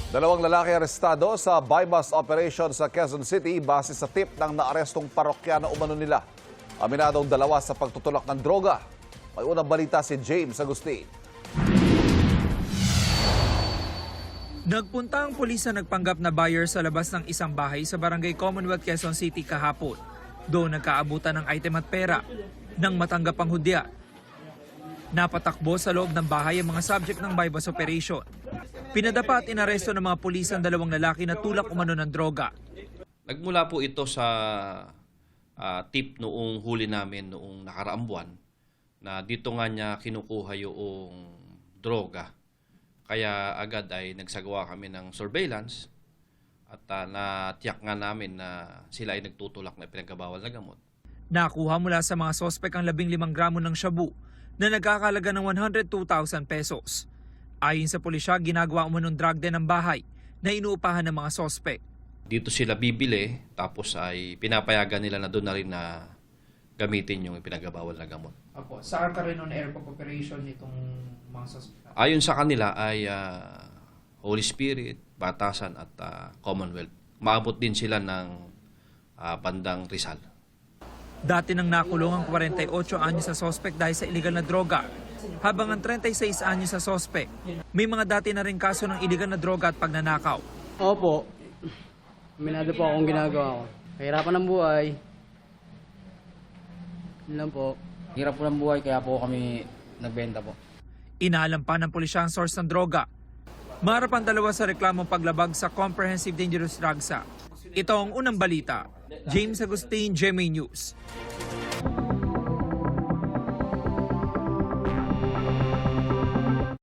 Dalawang lalaki arestado sa buy-bust operation sa Quezon City base sa tip ng naarestong parokyano umano nila. Aminadong dalawa sa pagtutulak ng droga. May unang balita si James Agustin. Nagpunta ang pulis sa nagpanggap na buyer sa labas ng isang bahay sa Barangay Commonwealth, Quezon City kahapon. Doon nagkaabutan ng item at pera nang matanggap ang hudya. Napatakbo sa loob ng bahay ang mga subject ng buy-bust operation. Pinadapa at inaresto ng mga pulis ang dalawang lalaki na tulak umano ng droga. Nagmula po ito sa tip noong huli namin noong nakaraang buwan na dito nga niya kinukuha yung droga. Kaya agad ay nagsagawa kami ng surveillance at natiyak nga namin na sila ay nagtutulak na pinagkabawal na gamot. Nakuha mula sa mga sospek ang 15 gramo ng shabu na nagkakalaga ng 102,000 pesos. Ayon sa pulisya, ginagawa umanong drug den ang bahay na inuupahan ng mga sospek. Dito sila bibili tapos ay pinapayagan nila na doon na rin na gamitin yung pinagkabawal na gamot. Opo, saan ka rin on air operation itong mga sospek? Ayon sa kanila ay Holy Spirit, Batasan at Commonwealth. Maabot din sila ng bandang Rizal. Dati nang nakulong ang 48 anyo sa sospek dahil sa illegal na droga, habang ang 36 anyo sa sospek, may mga dati na rin kaso ng illegal na droga at pagnanakaw. Opo, minado po akong ginagawa ko. Kahirapan ng buhay. Yun lang po. Hirap po ng buhay kaya po kami nagbenta po. Inaalam pa ng pulisya ang source ng droga. Maharap ang dalawa sa reklamong paglabag sa Comprehensive Dangerous Drugs Act. Ito ang unang balita. James Agustin, GMA News.